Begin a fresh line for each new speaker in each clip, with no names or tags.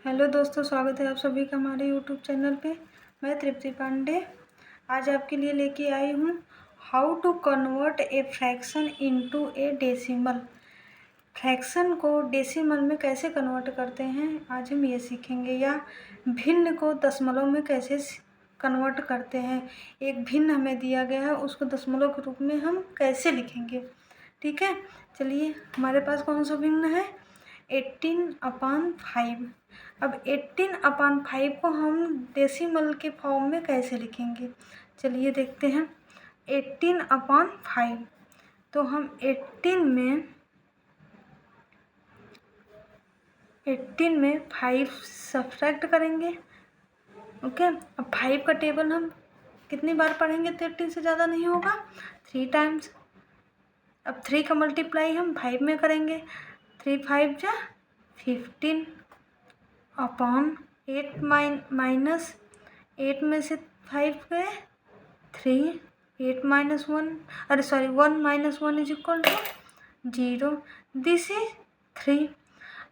Hello दोस्तों, स्वागत है आप सभी का हमारे यूट्यूब चैनल पे। मैं तृप्ति पांडे आज आपके लिए लेके आई हूँ how to convert a fraction into a decimal. Fraction को डेसिमल में कैसे कन्वर्ट करते हैं आज हम ये सीखेंगे, या भिन्न को दशमलव में कैसे कन्वर्ट करते हैं। एक भिन्न हमें दिया गया है, उसको दशमलव के रूप में हम कैसे लिखेंगे। ठीक है, चलिए हमारे पास कौन सा भिन्न है, 18/5। अब 18/5 को हम डेसिमल के फॉर्म में कैसे लिखेंगे, चलिए देखते हैं। 18/5 तो हम 18 में 5 सब्ट्रैक्ट करेंगे। ओके, अब 5 का टेबल हम कितनी बार पढ़ेंगे तो 18 से ज़्यादा नहीं होगा, 3 टाइम्स। अब 3 का मल्टीप्लाई हम 5 में करेंगे, 3 5 जा 15 अपॉन 8 माइनस 8 में से 5 गए 3, 8 minus 1 1 minus 1 is equal to 0। This is 3।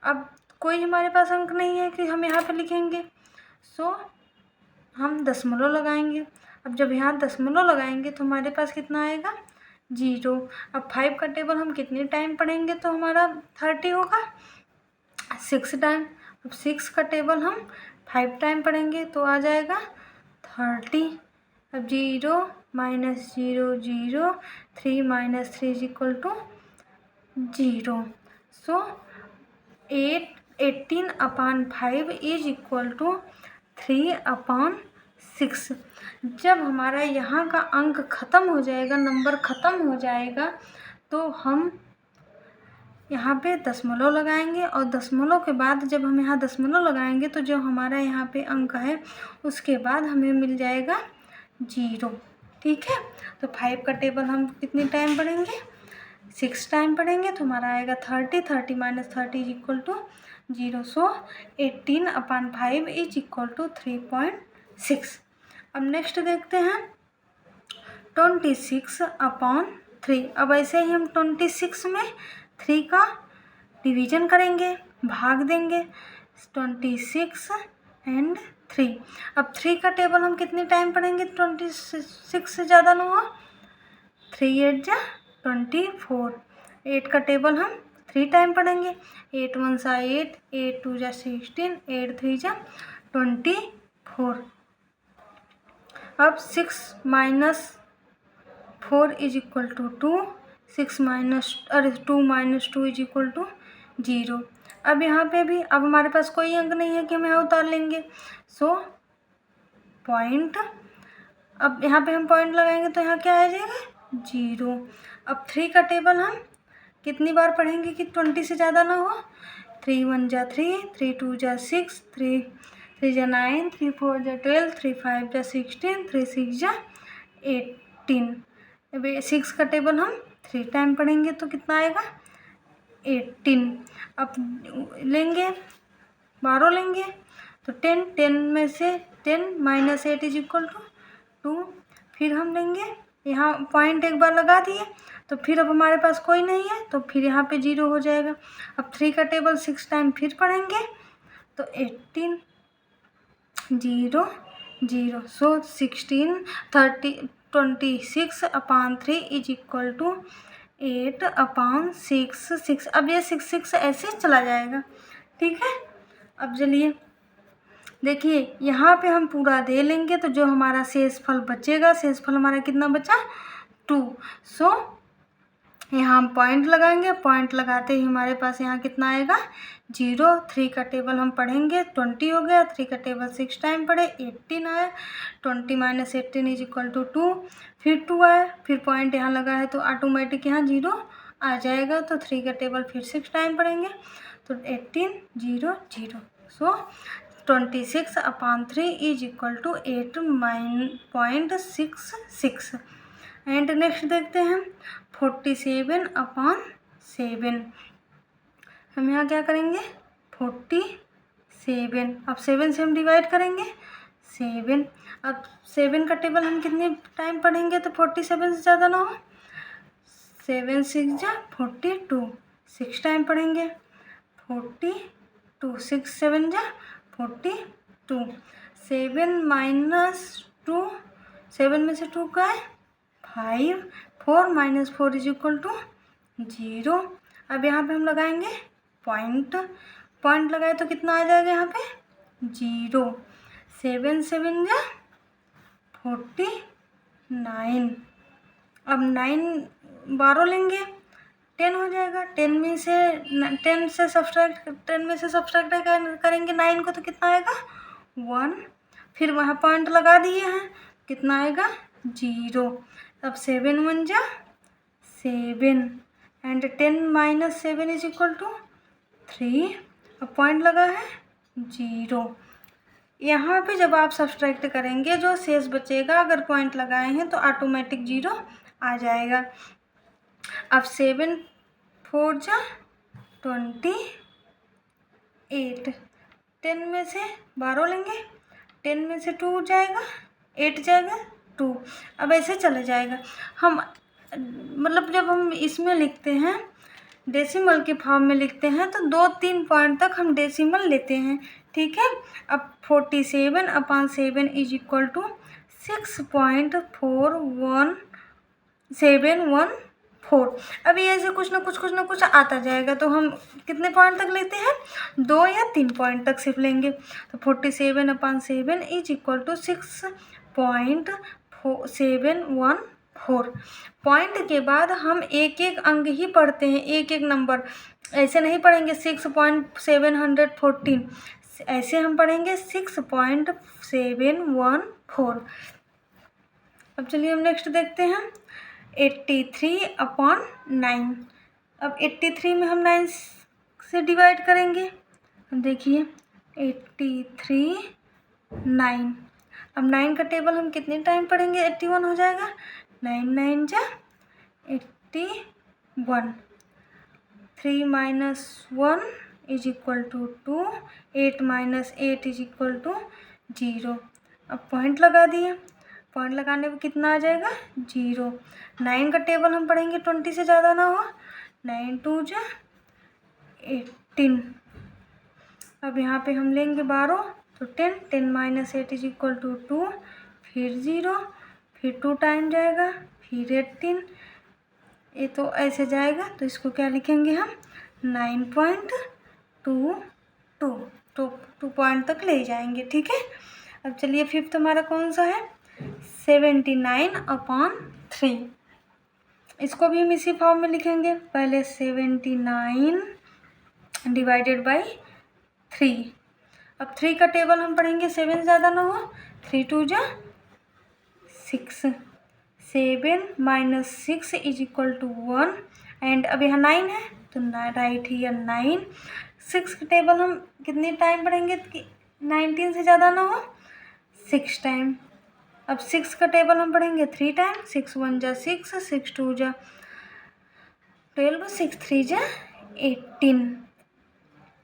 अब कोई हमारे पास अंक नहीं है कि हम यहाँ पे लिखेंगे, सो हम दशमलव लगाएंगे। अब जब यहाँ दशमलव लगाएंगे तो हमारे पास कितना आएगा, 0। अब 5 का टेबल हम कितने टाइम पढ़ेंगे तो हमारा 30 होगा, 6 टाइम। अब 6 का टेबल हम 5 टाइम पढ़ेंगे तो आ जाएगा 30। अब 0 minus 0 0, 3 minus 3 is equal to 0। So 18/5 is equal to 3/6। जब हमारा यहाँ का अंक ख़त्म हो जाएगा, नंबर ख़त्म हो जाएगा, तो हम यहाँ पे दशमलव लगाएंगे। और दशमलव के बाद जब हम यहाँ दशमलव लगाएंगे तो जो हमारा यहाँ पे अंक है उसके बाद हमें मिल जाएगा 0। ठीक है, तो 5 का टेबल हम कितनी टाइम पढ़ेंगे, 6 टाइम पढ़ेंगे तो हमारा आएगा 30। 30 minus 30 is equal to 0। So 18/5 is equal to 3.6। अब नेक्स्ट देखते हैं 26/3। अब ऐसे ही हम 26 में 3 का डिवीजन करेंगे, भाग देंगे, 26 एंड 3। अब 3 का टेबल हम कितने टाइम पढ़ेंगे, 26 से ज़्यादा ना हो, 3 8 जा 24। 8 का टेबल हम 3 टाइम पढ़ेंगे, 8 1 सा 8, 8 2 जा 16, 8 3 जा 24। अब 6 minus 4 is equal to 2, 2 minus 2 is equal to 0। अब यहाँ पे भी अब हमारे पास कोई अंक नहीं है कि हम यहाँ उतार लेंगे, सो पॉइंट। अब यहाँ पे हम पॉइंट लगाएंगे तो यहाँ क्या आ जाएगा, 0। अब 3 का टेबल हम कितनी बार पढ़ेंगे कि 20 से ज़्यादा ना हो, 3 1 जा 3, 3 2 जा 6, 3 3 जा 9, 3 4 जा 12, 3 5 जा 16, 3 6 जा 18। अब 6 का टेबल हम 3 टाइम पढ़ेंगे तो कितना आएगा, 18। अब लेंगे 12 लेंगे तो 10 में से 10 माइनस 8 इज इक्वल टू 2। फिर हम लेंगे, यहाँ पॉइंट एक बार लगा दिए तो फिर अब हमारे पास कोई नहीं है तो फिर यहाँ पे 0 हो जाएगा। अब 3 का टेबल 6 टाइम फिर पढ़ेंगे तो 18 0 0। So 26/3 is equal to 8/6 6। अब ये 6 6 ऐसे चला जाएगा। ठीक है, अब चलिए देखिए यहाँ पे हम पूरा दे लेंगे तो जो हमारा शेषफल बचेगा, शेषफल हमारा कितना बचा, 2। सो यहाँ हम पॉइंट लगाएंगे, पॉइंट लगाते ही हमारे पास यहाँ कितना आएगा, 0। 3 का टेबल हम पढ़ेंगे, 20 हो गया, 3 का टेबल 6 टाइम पढ़े, 18 आया, 20 माइनस 18 इज इक्वल टू 2। फिर 2 आया, फिर पॉइंट यहाँ लगा है तो ऑटोमेटिक यहाँ 0 आ जाएगा। तो 3 का टेबल फिर 6 टाइम पढ़ेंगे तो 18 0 0। So 26/3 is equal to 8.66। And next देखते हैं 47/7। हम यहाँ क्या करेंगे, 47। अब 7 से हम डिवाइड करेंगे 7। अब 7 का टेबल हम कितने टाइम पढ़ेंगे तो 47 से ज़्यादा ना हो, 7 6 जा 42, 6 टाइम पढ़ेंगे, 42 6 7 जा 42। 7 माइनस 2, 7 में से 2 का है 5, 4 माइनस 4 इज इक्वल टू 0। अब यहाँ पे हम लगाएंगे पॉइंट, पॉइंट लगाए तो कितना आ जाएगा यहाँ पे 0। 7 7 जा 49। अब 9 12 लेंगे 10 हो जाएगा। 10 में से सब्सट्रैक्ट करेंगे 9 को तो कितना आएगा 1। फिर वहाँ पॉइंट लगा दिए हैं, कितना आएगा 0। अब 7 1 जा 7 and 10 minus 7 is equal to 3। अब पॉइंट लगा है 0। यहाँ पे जब आप सब्सट्रैक्ट करेंगे जो शेष बचेगा, अगर पॉइंट लगाए हैं तो ऑटोमेटिक 0 आ जाएगा। अब 7 4 जा 28। 10 में से 12 लेंगे, 10 में से 2 जाएगा 8 जाएगा 2। अब ऐसे चले जाएगा। हम मतलब जब हम इसमें लिखते हैं डेसिमल के फॉर्म में लिखते हैं तो 2-3 पॉइंट तक हम डेसिमल लेते हैं, ठीक है। अब 47/7 इज इक्वल टू 6.4714। अब ये ऐसे कुछ ना कुछ आता जाएगा, तो हम कितने पॉइंट तक लेते हैं 2 या 3 पॉइंट तक सिर्फ लेंगे। तो 47/7 इज इक्वल टू 6.714। पॉइंट के बाद हम एक एक अंक ही पढ़ते हैं, एक एक नंबर, ऐसे नहीं पढ़ेंगे 6.714, ऐसे हम पढ़ेंगे 6.714। अब चलिए हम नेक्स्ट देखते हैं 83/9। अब 83 में हम 9 से डिवाइड करेंगे। देखिए 83 9। अब 9 का टेबल हम कितने टाइम पढ़ेंगे 81 हो जाएगा। 9 9 जा 81। 3 minus 1 is equal to 2। 8 minus 8 is equal to 0। अब पॉइंट लगा दिए, पॉइंट लगाने पे कितना आ जाएगा 0। 9 का टेबल हम पढ़ेंगे 20 से ज़्यादा ना हो। 9 2 जा 18। अब यहाँ पे हम लेंगे 12 तो 10। 10 माइनस 8 इज इक्वल टू 2, फिर 0, फिर 2 टाइम जाएगा, फिर 18। ये तो ऐसे जाएगा, तो इसको क्या लिखेंगे हम 9.22। 2 पॉइंट तक ले जाएंगे, ठीक है। अब चलिए फिफ्थ हमारा कौन सा है 79/3। इसको भी हम इसी फॉर्म में लिखेंगे। पहले 79 डिवाइडेड बाई 3। अब 3 का टेबल हम पढ़ेंगे 7 ज़्यादा ना हो। 3 2 जा 6। 7 minus 6 is equal to 1 and अब यहाँ 9 है तो राइट हियर 9। 6 का टेबल हम कितने टाइम पढ़ेंगे 19 से ज़्यादा ना हो 6 टाइम। अब 6 का टेबल हम पढ़ेंगे 3 टाइम। 6 1 जा 6, 6 2 जा 12, 6 3 जा 18।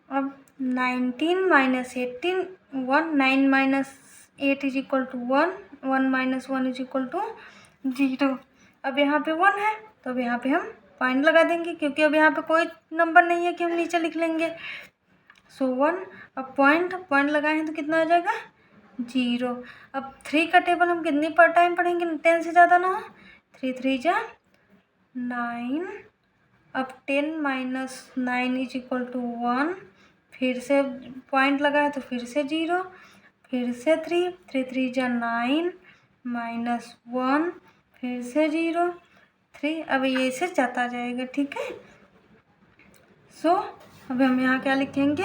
अब 19 minus 18 1। 9 minus 8 is equal to 1। 1 minus 1 is equal to 0। अब यहाँ पे 1 है तो अब यहाँ पे हम पॉइंट लगा देंगे, क्योंकि अब यहाँ पे कोई नंबर नहीं है कि हम नीचे लिख लेंगे। सो 1। अब पॉइंट लगाए हैं तो कितना आ जाएगा 0। अब 3 का टेबल हम कितनी पर टाइम पढ़ेंगे 10 से ज़्यादा ना हो। 3 3 जा 9। अब 10 माइनस 9 इज इक्वल टू 1। फिर से पॉइंट लगाए तो फिर से 0, फिर से 3 3 3 जा 9 माइनस 1, फिर से 0 3। अब ये से जाता जाएगा, ठीक है। सो अब हम यहाँ क्या लिखेंगे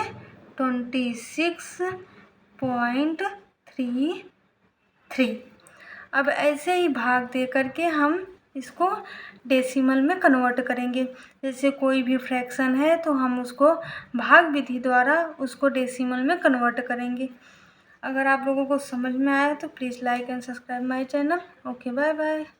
26.33। अब ऐसे ही भाग दे करके हम इसको डेसिमल में कन्वर्ट करेंगे। जैसे कोई भी फ्रैक्शन है तो हम उसको भाग विधि द्वारा उसको डेसिमल में कन्वर्ट करेंगे। अगर आप लोगों को समझ में आया तो please like and subscribe my channel. Okay bye bye.